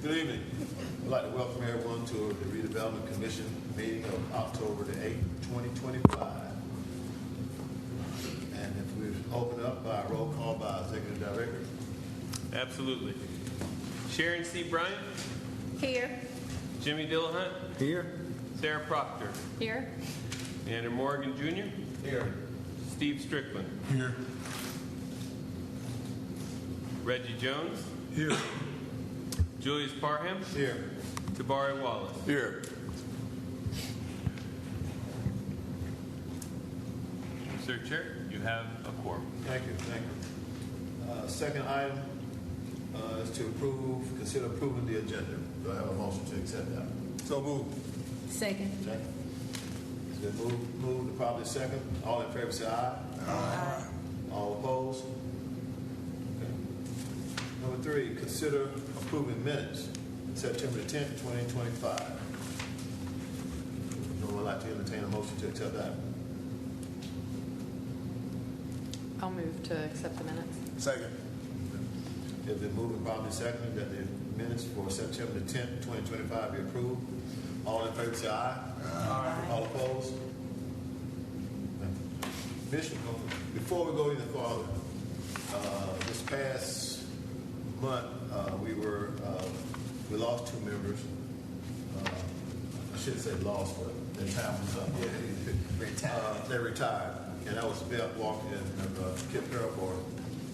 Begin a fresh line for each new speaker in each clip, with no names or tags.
Good evening. I'd like to welcome everyone to the Redevelopment Commission meeting of October the 8th, 2025. And if we open up by a roll call by Executive Director.
Absolutely. Sharon C. Bryant.
Here.
Jimmy Dillahunt.
Here.
Sarah Proctor.
Here.
Leander Morgan Jr.
Here.
Steve Strickland.
Here.
Reggie Jones.
Here.
Julius Parham.
Here.
Tabari Wallace.
Here.
Sir Chair, you have a quorum.
Thank you. Thank you. Second item is to consider approving the agenda. Do I have a motion to accept that?
So move.
Second.
Second. It's been moved to probably second. All in favor say aye.
Aye.
All opposed? Okay. Number 3, consider approving minutes, September the 10th, 2025. No one would like to entertain a motion to accept that?
I'll move to accept the minutes.
Second.
It's been moved and probably seconded that the minutes for September the 10th, 2025 be approved. All in favor say aye. Aye. All opposed? Bishop, before we go any farther, this past month we lost 2 members. I shouldn't say lost, but their time was up. They retired, and that was Beth Walker and Kip Fairport,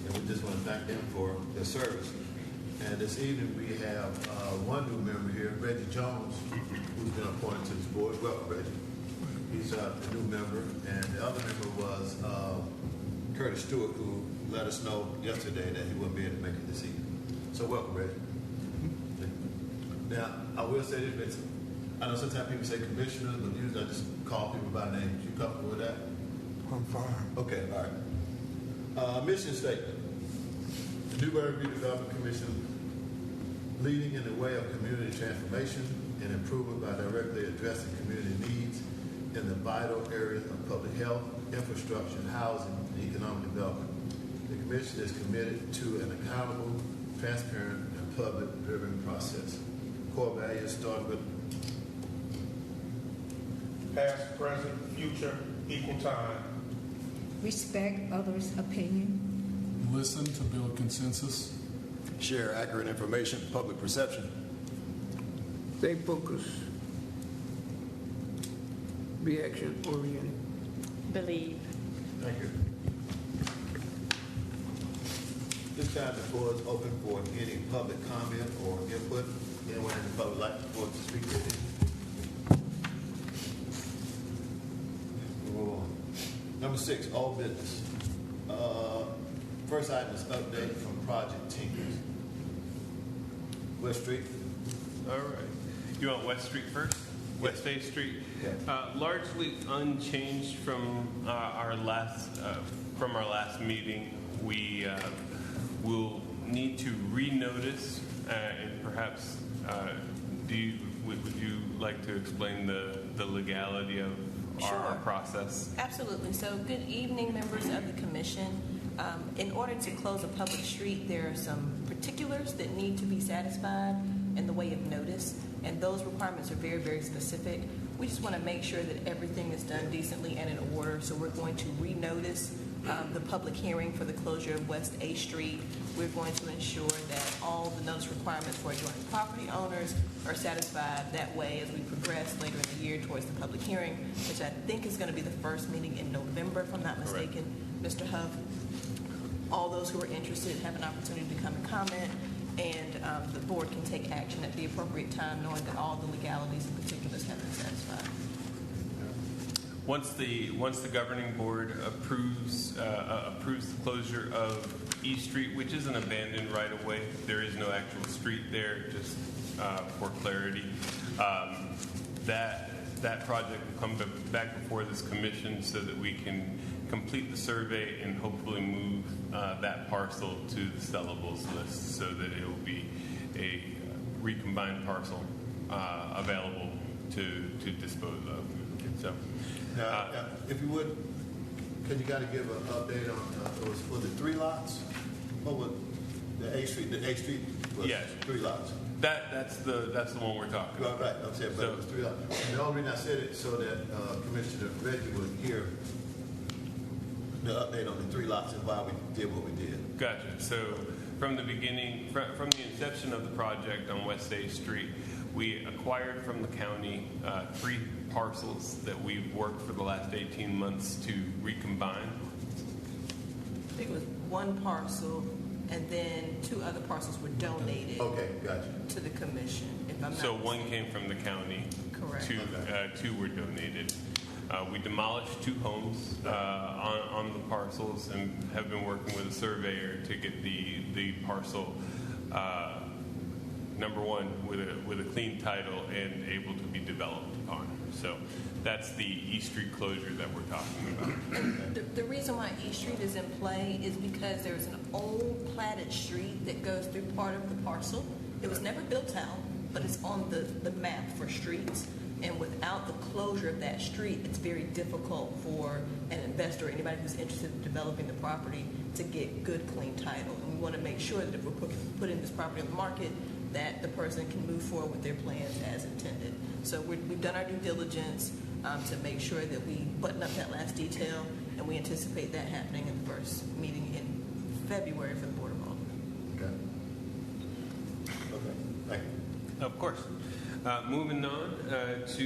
and we just want to thank them for their service. And this evening we have one new member here, Reggie Jones, who's been appointed to this board. Welcome, Reggie. He's a new member, and the other member was Curtis Stewart, who let us know yesterday that he wouldn't be able to make it this evening. So welcome, Reggie. Now, I will say this, Vincent. I know sometimes people say commissioners, but usually I just call people by name. You comfortable with that?
I'm fine.
Okay, all right. Mission statement. The Newberry Redevelopment Commission leading in the way of community transformation and improvement by directly addressing community needs in the vital areas of public health, infrastructure, housing, and economic development. The Commission is committed to an accountable, transparent, and public-driven process. Core values start with
past, present, future, equal time.
Respect others' opinion.
Listen to build consensus.
Share accurate information, public perception.
Stay focused. Be action oriented.
Believe.
Thank you. This time the floor is open for any public comment or input. Anyone in the public like the board to speak to it? We'll move on. Number 6, all business. First item is update from project teams. West Street.
All right. You want West Street first?
Yes.
West A Street.
Yeah.
Largely unchanged from our last meeting. We will need to renotice and perhaps would you like to explain the legality of our process?
Absolutely. So good evening, members of the commission. In order to close a public street, there are some particulars that need to be satisfied in the way of notice, and those requirements are very, very specific. We just want to make sure that everything is done decently and in order, so we're going to renotice the public hearing for the closure of West A Street. We're going to ensure that all the notice requirements for adjoining property owners are satisfied. That way, as we progress later in the year towards the public hearing, which I think is going to be the first meeting in November, if I'm not mistaken, Mr. Huff, all those who are interested have an opportunity to come and comment, and the board can take action at the appropriate time, knowing that all the legalities and particulars have been satisfied.
Once the governing board approves the closure of E Street, which is an abandoned right of way, there is no actual street there, just for clarity. That project will come back before this commission so that we can complete the survey and hopefully move that parcel to the sellables list so that it will be a recombined parcel available to dispose of. So,
if you would, can you kind of give an update on was it 3 lots? What would the the 8th Street was
Yes.
3 lots.
That's the one we're talking about.
Right, I'm saying, but it was 3 lots. And the only reason I said it so that Commissioner Reggie would hear the update on the 3 lots and why we did what we did.
Gotcha. So from the beginning, from the inception of the project on West 8th Street, we acquired from the county 3 parcels that we've worked for the last 18 months to recombine.
I think it was 1 parcel, and then 2 other parcels were donated
Okay, gotcha.
to the commission, if I'm not
So
mistaken.
1 came from the county.
Correct.
2 were donated. We demolished 2 homes on the parcels and have been working with a surveyor to get the parcel, number 1, with a clean title and able to be developed upon. So that's the East Street closure that we're talking about.
The reason why East Street is in play is because there's an old platted street that goes through part of the parcel. It was never built out, but it's on the map for streets. And without the closure of that street, it's very difficult for an investor or anybody who's interested in developing the property to get good, clean title. And we want to make sure that if we're putting this property on the market, that the person can move forward with their plans as intended. So we've done our due diligence to make sure that we button up that last detail, and we anticipate that happening in the first meeting in February for the Board of Aldermen.
Okay. Okay, thank you.
Of course. Moving on to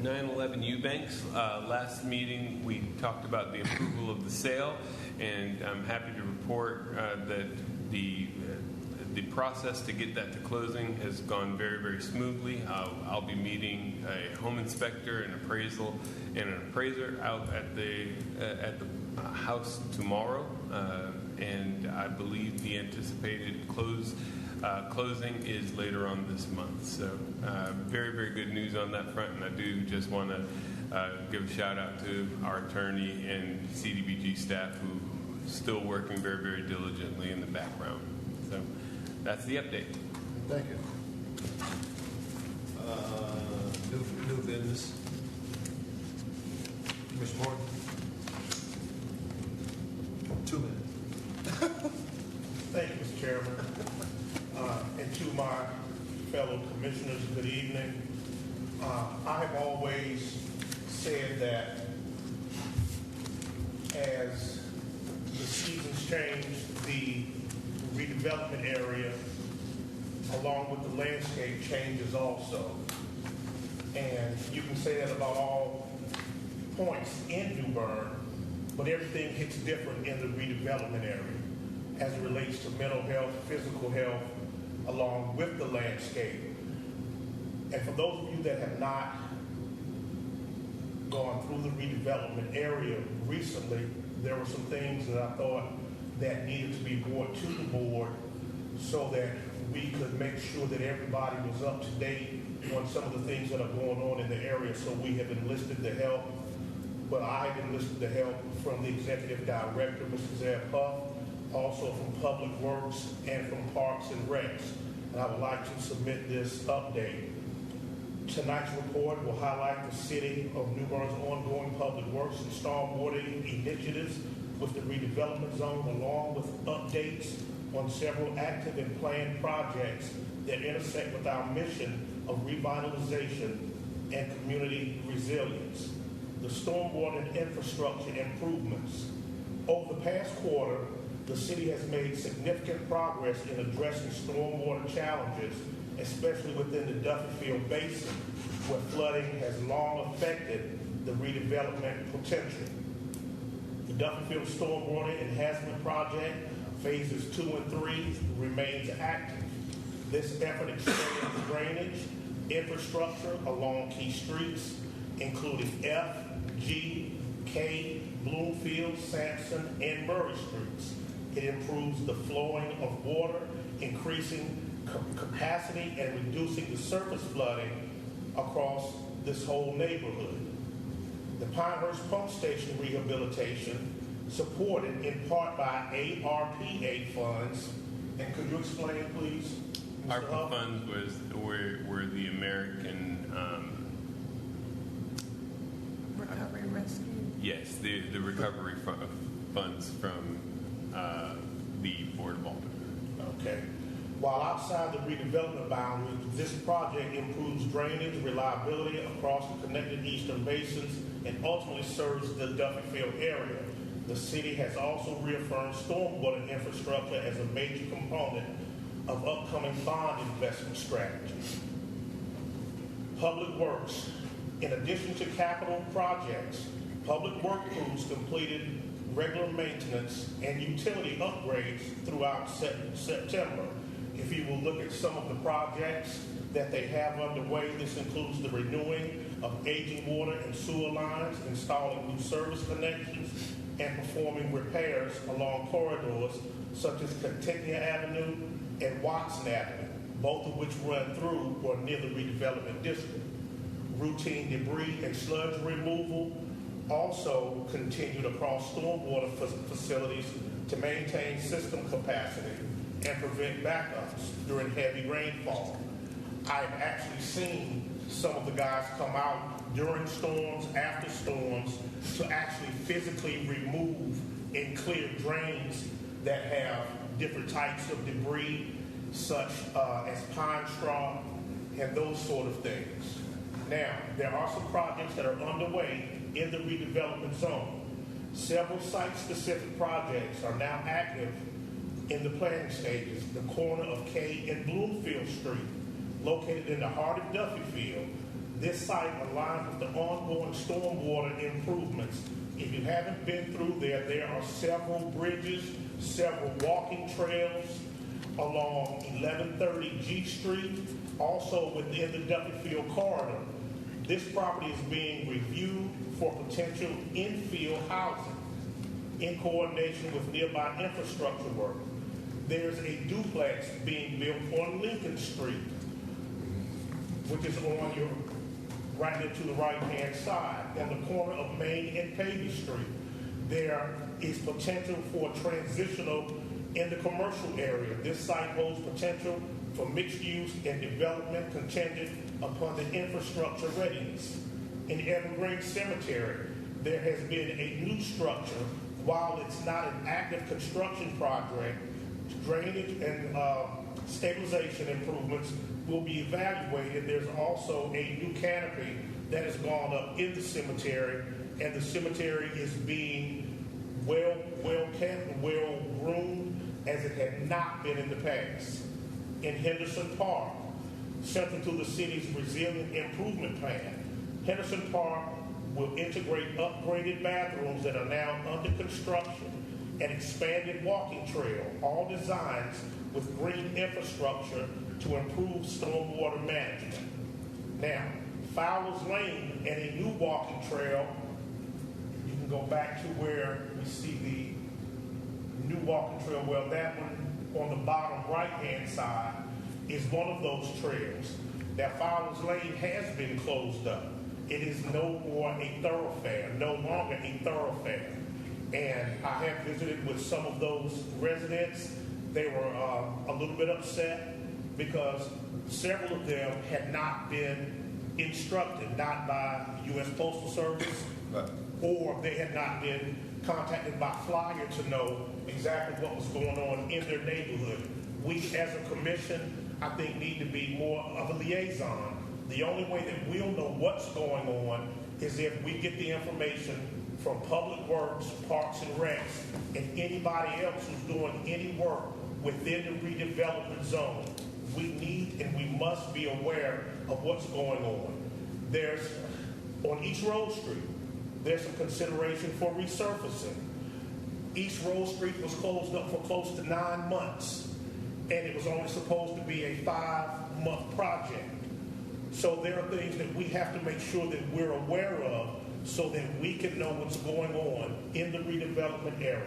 911 Eubanks. Last meeting, we talked about the approval of the sale, and I'm happy to report that the process to get that to closing has gone very, very smoothly. I'll be meeting a home inspector, an appraisal, and an appraiser out at the house tomorrow, and I believe the anticipated closing is later on this month. So very, very good news on that front, and I do just want to give a shout out to our attorney and CDBG staff who are still working very, very diligently in the background. So that's the update.
Thank you. New business. Commissioner Morton. 2 minutes.
Thank you, Mr. Chairman. And to my fellow commissioners, good evening. I have always said that as the seasons change, the redevelopment area, along with the landscape, changes also. And you can say that about all points in New Bern, but everything hits different in the redevelopment area as it relates to mental health, physical health, along with the landscape. And for those of you that have not gone through the redevelopment area recently, there were some things that I thought that needed to be brought to the board so that we could make sure that everybody was up to date on some of the things that are going on in the area. So we have enlisted the help, but I've enlisted the help from the executive director, Mr. Zeb Huff, also from Public Works and from Parks and Recs. And I would like to submit this update. Tonight's report will highlight the City of New Bern's ongoing public works and stormwater initiatives with the redevelopment zone, along with updates on several active and planned projects that intersect with our mission of revitalization and community resilience. The stormwater and infrastructure improvements. Over the past quarter, the city has made significant progress in addressing stormwater challenges, especially within the Duffield Basin, where flooding has long affected the redevelopment potential. The Duffield Stormwater Enhancement Project, phases 2 and 3, remains active. This effort extends drainage, infrastructure along key streets, including F, G, K, Bloomfield, Sampson, and Murray Streets. It improves the flowing of water, increasing capacity, and reducing the surface flooding across this whole neighborhood. The Pinehurst Pump Station rehabilitation, supported in part by ARPA funds. And could you explain, please, Mr.
ARPA
Huff?
funds were the American
Recovery Rescue.
yes, the recovery funds from the Board of Aldermen.
Okay. While outside the redevelopment boundaries, this project improves drainage reliability across the connected eastern basins and ultimately serves the Duffyfield area. The city has also reaffirmed stormwater infrastructure as a major component of upcoming bond investment strategies. Public Works. In addition to capital projects, public work crews completed regular maintenance and utility upgrades throughout September. If you will look at some of the projects that they have underway, this includes the renewing of aging water and sewer lines, installing new service connections, and performing repairs along corridors such as Catania Avenue and Watson Avenue, both of which run through or near the redevelopment district. Routine debris and sludge removal also continued across stormwater facilities to maintain system capacity and prevent backups during heavy rainfall. I've actually seen some of the guys come out during storms, after storms, to actually physically remove and clear drains that have different types of debris, such as pine straw and those sort of things. Now, there are some projects that are underway in the redevelopment zone. Several site-specific projects are now active in the planning stages. The corner of K and Bloomfield Street, located in the heart of Duffyfield. This site aligns with the ongoing stormwater improvements. If you haven't been through there, there are several bridges, several walking trails along 1130 G Street, also within the Duffyfield corridor. This property is being reviewed for potential infill housing in coordination with nearby infrastructure work. There's a duplex being built on Lincoln Street, which is on your right there to the right-hand side, on the corner of Main and Pavey Street. There is potential for transitional in the commercial area. This site holds potential for mixed use and development contingent upon the infrastructure readiness. In Evergreen Cemetery, there has been a new structure. While it's not an active construction project, drainage and stabilization improvements will be evaluated. There's also a new canopy that has gone up in the cemetery, and the cemetery is being well kept, well groomed, as it had not been in the past. In Henderson Park, central to the city's resilient improvement plan, Henderson Park will integrate upgraded bathrooms that are now under construction, an expanded walking trail, all designs with green infrastructure to improve stormwater management. Now, Fowler's Lane and a new walking trail, you can go back to where we see the new walking trail. Well, that one on the bottom right-hand side is one of those trails. Now, Fowler's Lane has been closed up. It is no more a thoroughfare, no longer a thoroughfare. And I have visited with some of those residents. They were a little bit upset because several of them had not been instructed, not by the U.S. Postal Service, or they had not been contacted by flyer to know exactly what was going on in their neighborhood. We, as a commission, I think need to be more of a liaison. The only way that we'll know what's going on is if we get the information from Public Works, Parks and Recs, and anybody else who's doing any work within the redevelopment zone. We need and we must be aware of what's going on. There's, on East Road Street, there's some consideration for resurfacing. East Road Street was closed up for close to 9 months, and it was only supposed to be a 5-month project. So there are things that we have to make sure that we're aware of so that we can know what's going on in the redevelopment area.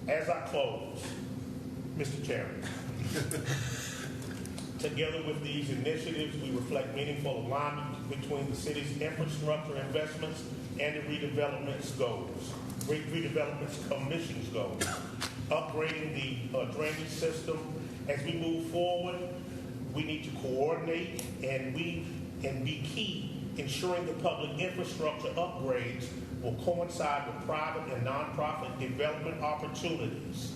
As I close, Mr. Chairman, together with these initiatives, we reflect meaningful alignment between the city's infrastructure investments and the redevelopment's goals, redevelopment's commission's goals. Upgrading the drainage system. As we move forward, we need to coordinate and be key, ensuring the public infrastructure upgrades will coincide with private and nonprofit development opportunities.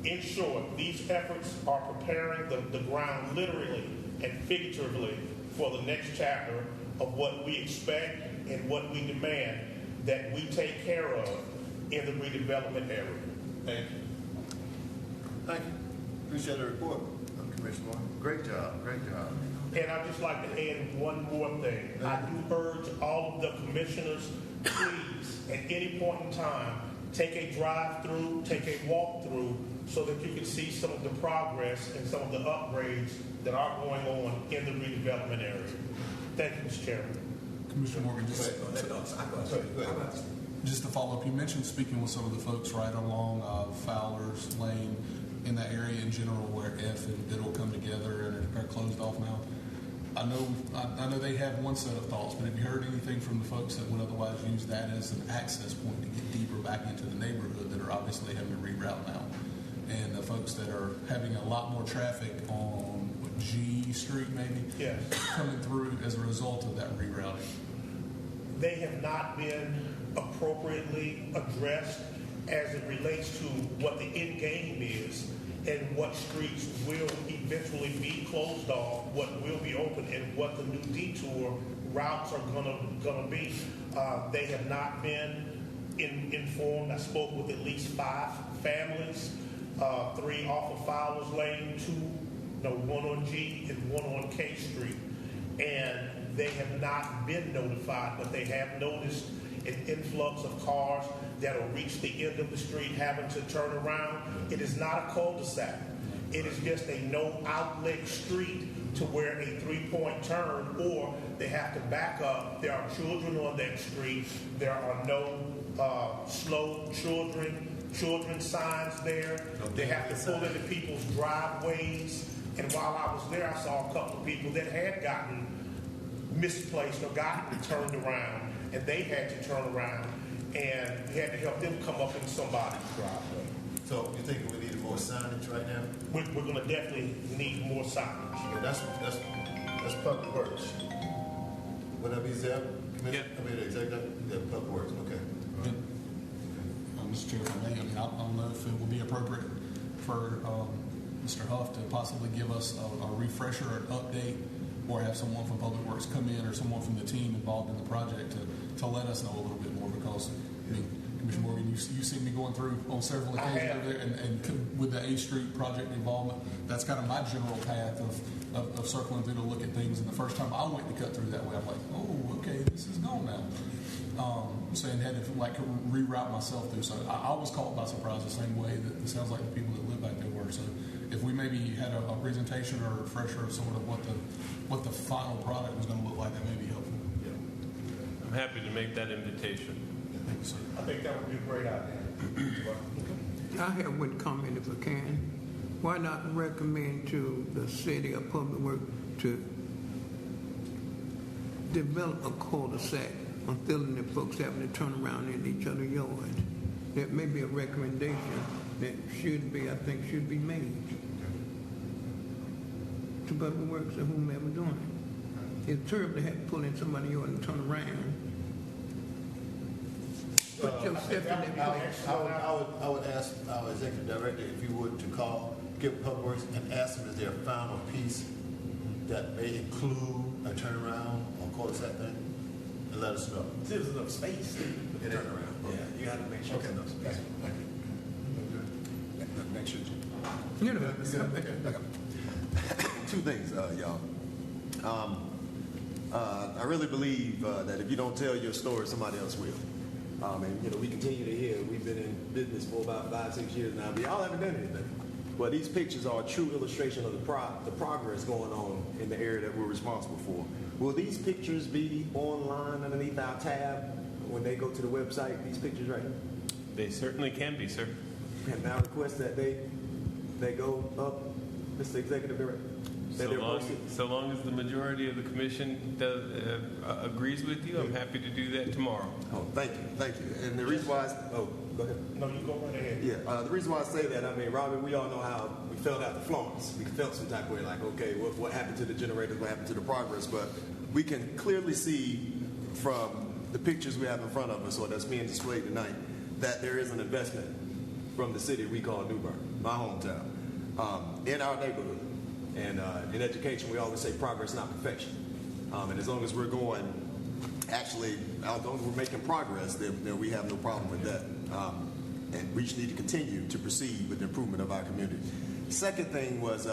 In short, these efforts are preparing the ground literally and figuratively for the next chapter of what we expect and what we demand that we take care of in the redevelopment area. Thank you.
Thank you. Appreciate the report, Commissioner Moore. Great job, great job.
And I'd just like to add one more thing. I do urge all of the commissioners, please, at any point in time, take a drive-through, take a walk-through, so that you can see some of the progress and some of the upgrades that are going on in the redevelopment area. Thank you, Mr. Chairman.
Commissioner Morgan, just to follow up, you mentioned speaking with some of the folks right along Fowler's Lane in that area in general where F and Biddle come together and are closed off now. I know they have one set of thoughts, but have you heard anything from the folks that would otherwise use that as an access point to get deeper back into the neighborhood that are obviously having to reroute now? And the folks that are having a lot more traffic on G Street maybe
Yes.
coming through as a result of that rerouting?
They have not been appropriately addressed as it relates to what the end game is and what streets will eventually be closed off, what will be open, and what the new detour routes are gonna be. They have not been informed. I spoke with at least 5 families, 3 off of Fowler's Lane, 1 on G and 1 on K Street, and they have not been notified, but they have noticed an influx of cars that'll reach the end of the street having to turn around. It is not a cul-de-sac. It is just a no outlet street to where a 3-point turn, or they have to back up. There are children on that street. There are no slow children signs there. They have to pull into people's driveways. And while I was there, I saw a couple of people that had gotten misplaced or gotten turned around, and they had to turn around, and we had to help them come up in somebody's driveway.
So you think we need more signage right now?
We're going to definitely need more signage.
Yeah, that's public works. Would that be Zeb?
Yeah.
I mean, executive, yeah, public works, okay.
Mr. Chair, for me, I don't know if it would be appropriate for Mr. Huff to possibly give us a refresher or an update, or have someone from Public Works come in, or someone from the team involved in the project to let us know a little bit more, because I mean, Commissioner Morgan, you see me going through on several occasions over there, and with the A Street project involvement, that's kind of my general path of circling through to look at things. And the first time I went to cut through that way, I'm like, oh, okay, this is gone now. Saying had to like reroute myself through. So I was caught by surprise the same way that it sounds like the people that live back there were. So if we maybe had a presentation or a refresher of sort of what the final product was going to look like, that may be helpful.
Yeah. I'm happy to make that invitation.
Thank you, sir.
I think that would be a great idea.
I have one comment if I can. Why not recommend to the city of Public Works to develop a cul-de-sac on feeling that folks having to turn around in each other's yard? That may be a recommendation that should be made to Public Works or whomever doing it. It's terrible to have to pull in somebody's yard and turn around. Put yourself in that place.
I would ask our executive director if you would to call, give Public Works and ask them is there a final piece that may include a turnaround or cul-de-sac thing, and let us know.
There's enough space for the turnaround. Yeah, you got to make sure there's enough space.
Thank you.
Next year.
You know,
Two things, y'all. I really believe that if you don't tell your story, somebody else will.
And we continue to hear. We've been in business for about 5-6 years now. We all haven't done anything. But these pictures are a true illustration of the progress going on in the area that we're responsible for. Will these pictures be online underneath our tab when they go to the website? These pictures right here.
They certainly can be, sir.
And I request that they go up, Mr. Executive Director.
So long as the majority of the commission agrees with you, I'm happy to do that tomorrow.
Oh, thank you. And the reason why go ahead.
No, you go right ahead.
Yeah, the reason why I say that, Robert, we all know how we felt after Florence. We felt some type of way like, okay, what happened to the generators, what happened to the progress? But we can clearly see from the pictures we have in front of us, or that's being displayed tonight, that there is an investment from the city we call New Bern. my hometown, in our neighborhood. And in education, we always say progress, not perfection. And as long as we're going, actually, as long as we're making progress, then we have no problem with that. And we just need to continue to proceed with the improvement of our community. Second thing was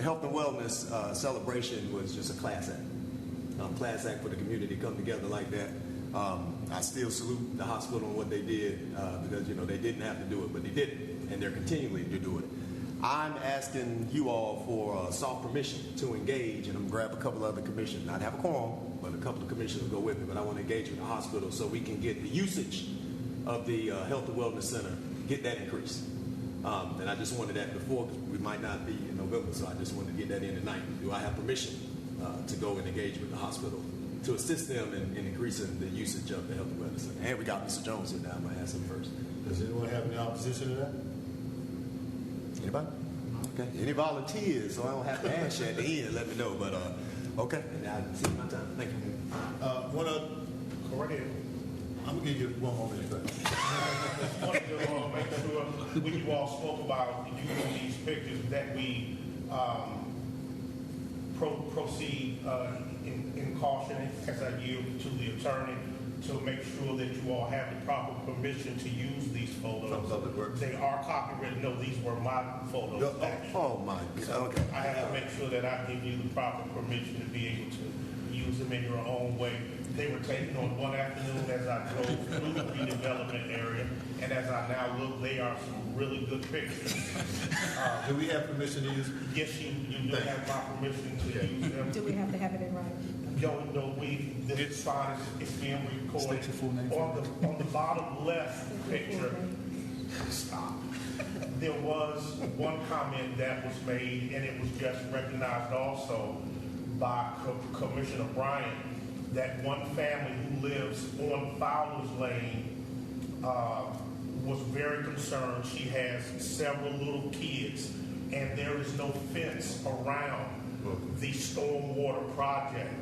health and wellness celebration was just a class act. Class act for the community to come together like that. I still salute the hospital on what they did because, you know, they didn't have to do it, but they did it, and they're continuing to do it. I'm asking you all for soft permission to engage, and I'm going to grab a couple other commissions. Not have a quorum, but a couple of commissioners will go with me, but I want to engage with the hospital so we can get the usage of the health and wellness center, get that increased. And I just wanted that before, because we might not be in November, so I just wanted to get that in tonight. Do I have permission to go and engage with the hospital to assist them in increasing the usage of the health and wellness center? And we got Mr. Jones here now. I'm going to ask him first.
Does anyone have any opposition to that?
Anybody? Okay. Any volunteers? So I don't have to ask you at the end. Let me know. But okay. And I see my time. Thank you.
One other.
Go right ahead.
I'm gonna give you one more minute.
I wanted to make sure when you all spoke about using these pictures that we proceed in caution as I yield to the attorney to make sure that you all have the proper permission to use these photos. They are copyrighted. No, these were my photos.
Oh my God.
So
Okay.
I have to make sure that I give you the proper permission to be able to use them in your own way. They were taken on one afternoon as I drove through the redevelopment area, and as I now look, they are some really good pictures.
Do we have permission to use?
Yes, you do have my permission to use them.
Do we have to have it in writing?
No, this is fine. It's being recorded.
State your full name.
On the bottom left picture, stop. There was one comment that was made, and it was just recognized also by Commissioner Bryant, that one family who lives on Fowler's Lane was very concerned. She has several little kids, and there is no fence around the stormwater project.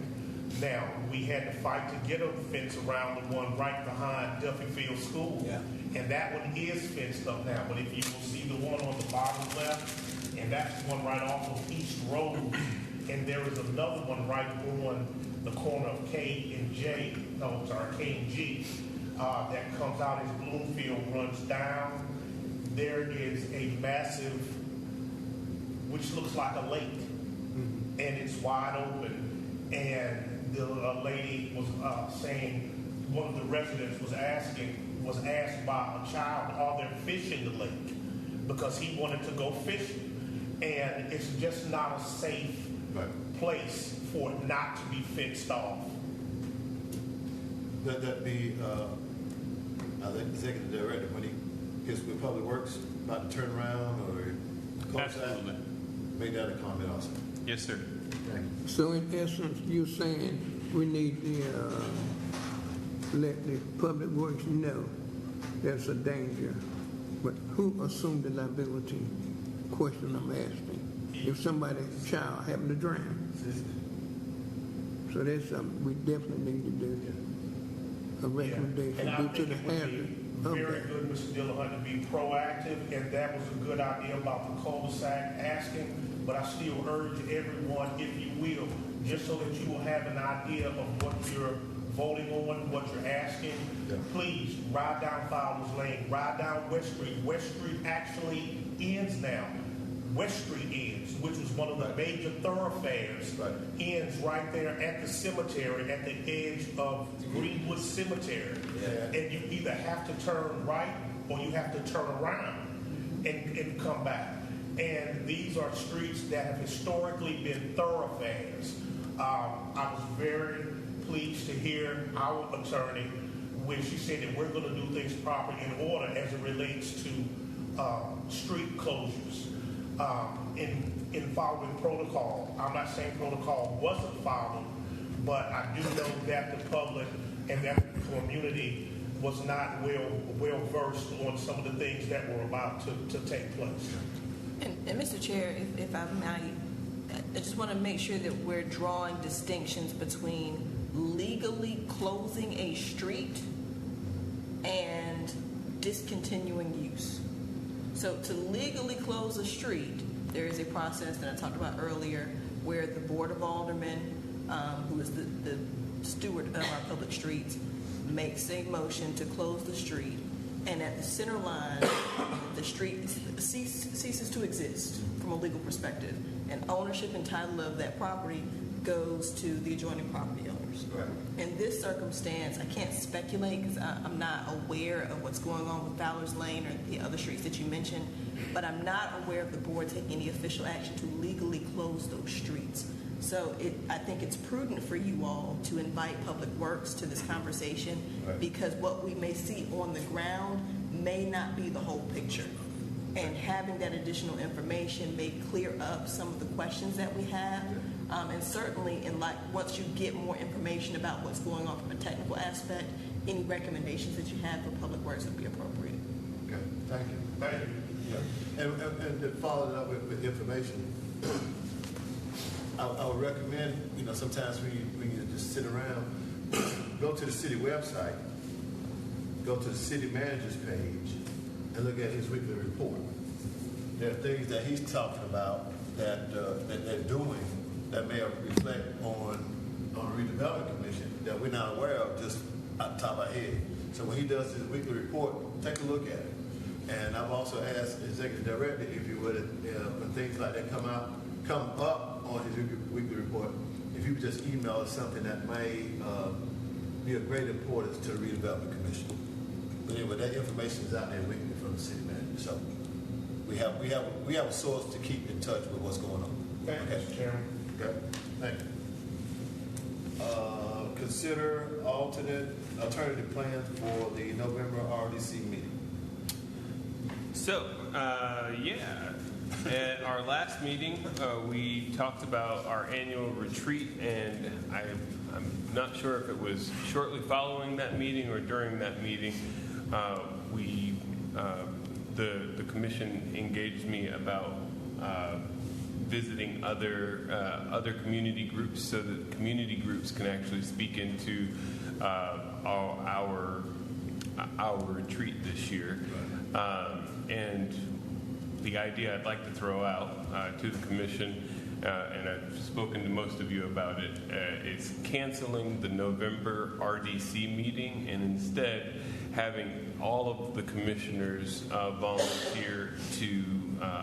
Now, we had to fight to get a fence around the one right behind Duffy Field School. Yeah. And that one is fenced up now. But if you will see the one on the bottom left, and that's the one right off of East Road, and there is another one right on the corner of K and G, that comes out as Bloomfield runs down. There is a massive, which looks like a lake, and it's wide open. And the lady was saying, one of the residents was asked by a child, are there fish in the lake? Because he wanted to go fishing. And it's just not a safe place for it not to be fenced off.
That be, I think, executive director, when he gets with Public Works, about to turn around or
Absolutely.
Make that a comment also.
Yes, sir.
So in essence, you're saying we need to let the public works know there's a danger. But who assumed the liability? Question I'm asking. If somebody's child happened to drown. So that's something we definitely need to do. A recommendation due to the hazard.
Very good, Mr. Dillahunt, to be proactive, and that was a good idea about the cul-de-sac asking. But I still urge everyone, if you will, just so that you will have an idea of what you're voting on, what you're asking, please ride down Fowler's Lane, ride down West Street. West Street actually ends now. West Street ends, which was one of the major thoroughfares, ends right there at the cemetery, at the edge of Greenwood Cemetery. And you either have to turn right or you have to turn around and come back. And these are streets that have historically been thoroughfares. I was very pleased to hear our attorney when she said that we're going to do things properly in order as it relates to street closures. In following protocol, I'm not saying protocol wasn't followed, but I do know that the public and that the community was not well versed on some of the things that were about to take place.
And Mr. Chair, if I might, I just want to make sure that we're drawing distinctions between legally closing a street and discontinuing use. So to legally close a street, there is a process that I talked about earlier where the Board of Aldermen, who is the steward of our public streets, makes a motion to close the street, and at the center line, the street ceases to exist from a legal perspective, and ownership and title of that property goes to the adjoining property owners.
Right.
In this circumstance, I can't speculate because I'm not aware of what's going on with Fowler's Lane or the other streets that you mentioned, but I'm not aware of the board taking any official action to legally close those streets. So I think it's prudent for you all to invite Public Works to this conversation,
right,
because what we may see on the ground may not be the whole picture. And having that additional information may clear up some of the questions that we have. And certainly, once you get more information about what's going on from a technical aspect, any recommendations that you have for Public Works would be appropriate.
Okay, thank you.
Thank you.
Yeah. And to follow it up with information, I would recommend, sometimes when you just sit around, go to the city website, go to the city manager's page, and look at his weekly report. There are things that he's talking about that they're doing that may reflect on the Redevelopment Commission that we're not aware of just out the top of our head. So when he does his weekly report, take a look at it. And I've also asked Executive Director, if you would, when things like that come up on his weekly report, if you would just email us something that may be of great importance to the Redevelopment Commission. But anyway, that information is out there weekly from the city manager. So we have a source to keep in touch with what's going on.
Thank you, Mr. Chairman.
Okay, thank you. Consider alternative plans for the November RDC meeting.
So, at our last meeting, we talked about our annual retreat, and I'm not sure if it was shortly following that meeting or during that meeting. The commission engaged me about visiting other community groups so that community groups can actually speak into our retreat this year. And the idea I'd like to throw out to the commission, and I've spoken to most of you about it, is canceling the November RDC meeting and instead having all of the commissioners volunteer to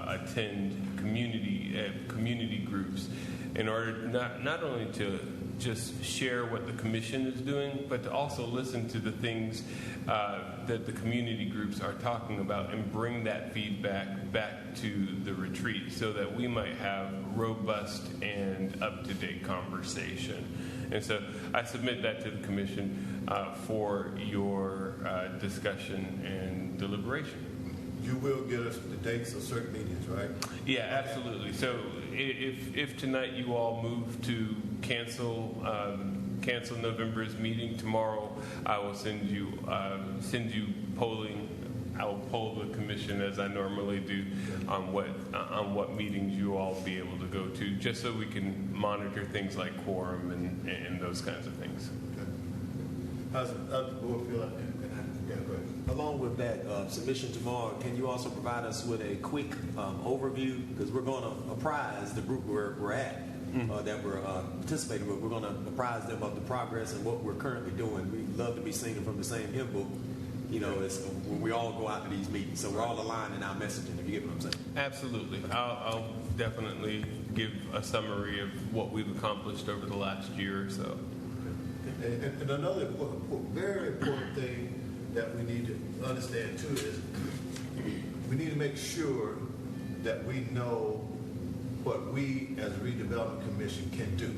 attend community groups in order not only to just share what the commission is doing, but to also listen to the things that the community groups are talking about and bring that feedback back to the retreat so that we might have robust and up-to-date conversation. And so I submit that to the commission for your discussion and deliberation.
You will get us the dates of certain meetings, right?
Yeah, absolutely. So if tonight you all move to cancel November's meeting, tomorrow I will send you polling. I will poll the commission as I normally do on what meetings you all will be able to go to, just so we can monitor things like quorum and those kinds of things.
Okay. How's the board feel like that? Yeah, go ahead.
Along with that submission tomorrow, can you also provide us with a quick overview? Because we're going to apprise the group we're at, that we're participating with. We're going to apprise them of the progress and what we're currently doing. We love to be singing from the same hymn book. It's when we all go out to these meetings. So we're all aligned in our messaging, if you get what I'm saying.
Absolutely. I'll definitely give a summary of what we've accomplished over the last year or so.
And another very important thing that we need to understand too is we need to make sure that we know what we as a Redevelopment Commission can do.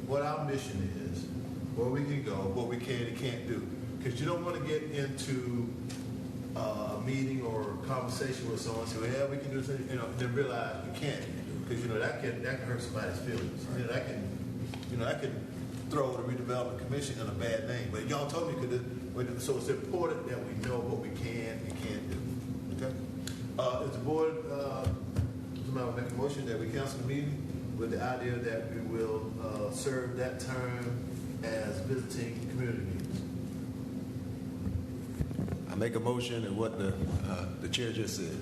What our mission is, where we can go, what we can and can't do. Because you don't want to get into a meeting or a conversation with someone and say, well, yeah, we can do this, then realize we can't. Because that can hurt somebody's feelings. That can throw the Redevelopment Commission in a bad name. But y'all told me we could do. So it's important that we know what we can and can't do. Okay? Is the board somebody will make a motion that we cancel the meeting with the idea that we will serve that term as visiting community meetings?
I make a motion and what the chair just said.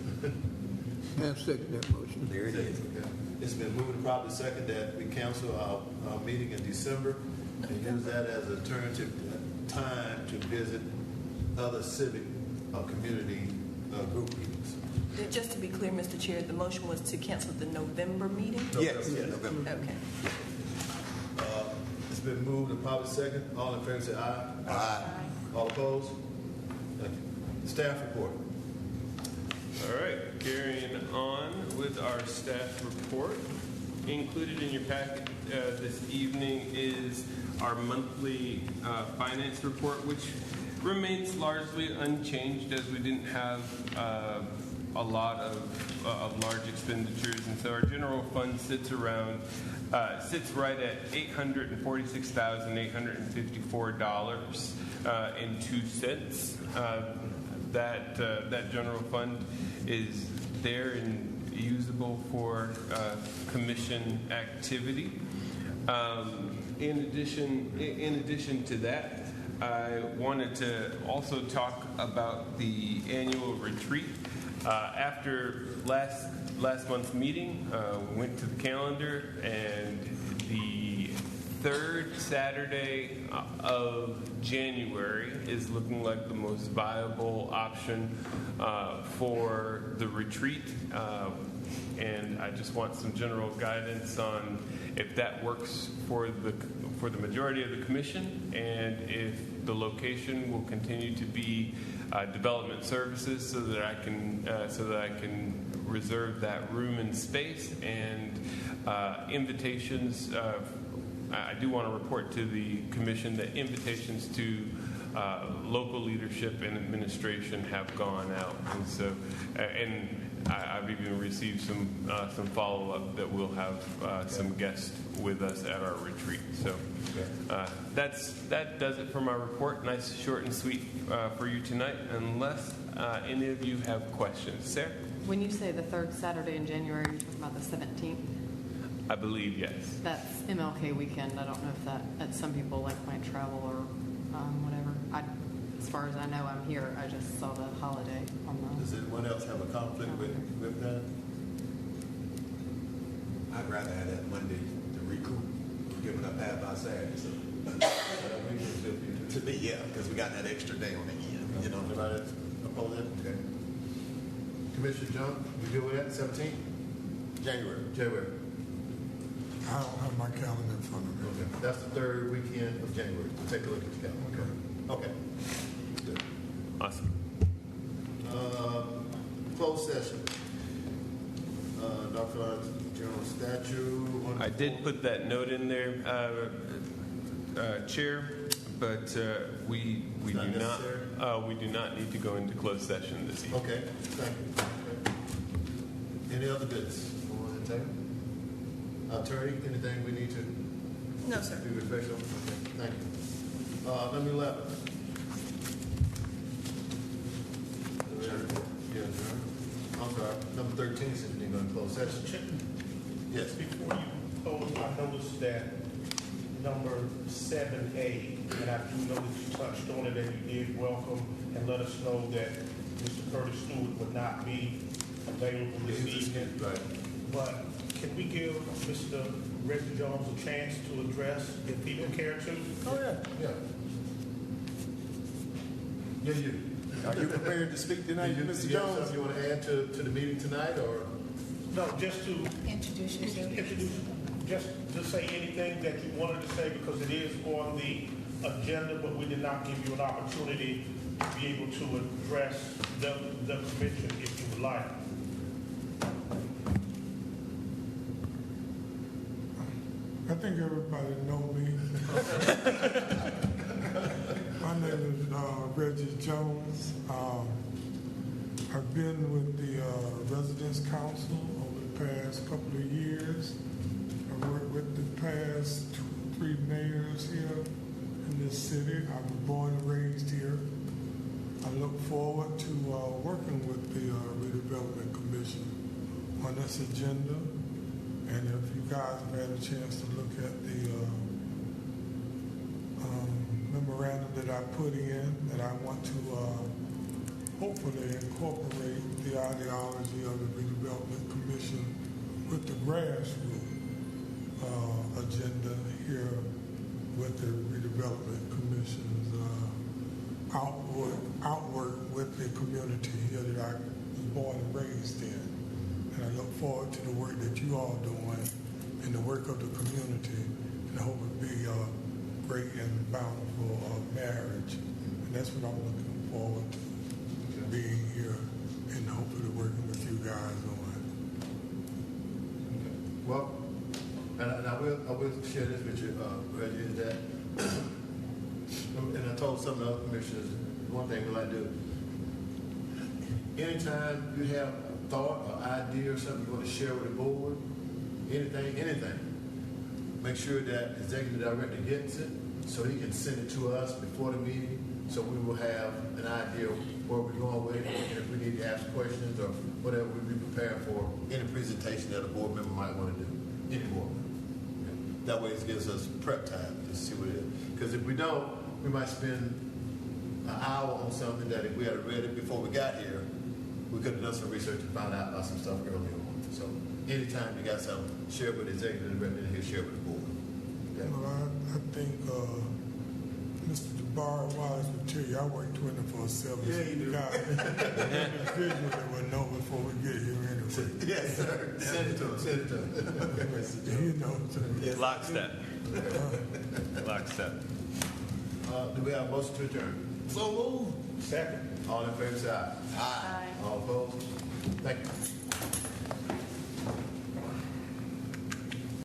I second that motion.
There it is.
Okay. It's been moved and probably second that we cancel our meeting in December and use that as an alternative time to visit other civic or community group meetings.
Just to be clear, Mr. Chair, the motion was to cancel the November meeting?
Yes, November.
Okay.
It's been moved and probably second. All in favor say aye.
Aye.
All opposed? Thank you. Staff report.
All right, carrying on with our staff report. Included in your packet this evening is our monthly finance report, which remains largely unchanged as we didn't have a lot of large expenditures, and so our general fund sits right at $846,854.02. That general fund is there and usable for commission activity. In addition to that, I wanted to also talk about the annual retreat. After last month's meeting, we went to the calendar, and the third Saturday of January is looking like the most viable option for the retreat. And I just want some general guidance on if that works for the majority of the commission, and if the location will continue to be development services, so that I can reserve that room and space, and invitations. I do want to report to the commission that invitations to local leadership and administration have gone out, and so I've even received some follow-up that we'll have some guests with us at our retreat. So that does it for my report. Nice, short, and sweet for you tonight. Unless any of you have questions, Sarah.
When you say the third Saturday in January, you're talking about the 17th?
I believe yes.
That's MLK weekend. I don't know if that some people might travel or whatever. As far as I know, I'm here. I just saw the holiday on the.
Does anyone else have a conflict with that?
I'd rather have that Monday to recoup, giving up half our Saturday. So. To me, yeah, because we got that extra day on the end. You know,
Anybody oppose that? Okay. Commissioner John, you good with that? 17th? January.
I don't have my calendar in front of me.
Okay. That's the third weekend of January. We'll take a look at the calendar. Okay. Good.
Awesome.
Closed session. North Carolina General Statute.
I did put that note in there, Chair, but we do not need to go into closed session this evening.
Okay. Thank you. Okay. Any other business? Attorney, anything we need to?
No, sir.
Be refreshed on? Okay. Thank you. Number 11. Yeah, I'm sorry. Number 13 since we didn't go in closed session. Yes.
Before you close, I noticed that number 7A, and I do know that you touched on it, and you did welcome and let us know that Mr. Curtis Stewart would not be available this evening.
Right.
But can we give Mr. Reggie Jones a chance to address, if he would care to?
Oh, yeah. Yeah, you.
Are you prepared to speak tonight, Mr.
You have
Jones?
something you want to add to the meeting tonight, or?
No, just to
Introduce yourself.
just to say anything that you wanted to say, because it is on the agenda, but we did not give you an opportunity to be able to address the commission if you would like.
I think everybody know me. My name is Reggie Jones. I've been with the Residence Council over the past couple of years. I've worked with the past 3 mayors here in this city. I was born and raised here. I look forward to working with the Redevelopment Commission on this agenda. And if you guys have had a chance to look at the memorandum that I put in, that I want to hopefully incorporate the ideology of the Redevelopment Commission with the grassroots agenda here with the Redevelopment Commission's outwork with the community here that I was born and raised in. And I look forward to the work that you all doing and the work of the community, and I hope it be a great and bountiful marriage. And that's what I'm looking forward to, being here and hopefully working with you guys on.
Well, and I will share this with you, Reggie, is that, and I told some of the other commissioners, one thing we like to do, anytime you have a thought or idea or something you want to share with the board, anything, make sure that executive director gets it so he can send it to us before the meeting, so we will have an idea where we're going with it, and if we need to ask questions or whatever, we'll be prepared for any presentation that a board member might want to do, any board member. That way it gives us prep time to see what it is. Because if we don't, we might spend an hour on something that if we had read it before we got here, we could have done some research and found out about some stuff early on. So anytime you got something, share it with the executive director and he'll share it with the board. Okay?
Well, I think Mr. DeBar Wallace would tell you I work 24/7.
Yeah, you do.
Got individual that would know before we get here anyway.
Yes, sir. Send it to him. Send it to him.
You know.
Yes. Lockstep. Lockstep.
Do we have a motion to adjourn?
So moved. Second.
All in favor, say aye.
Aye.
All opposed? Thank you.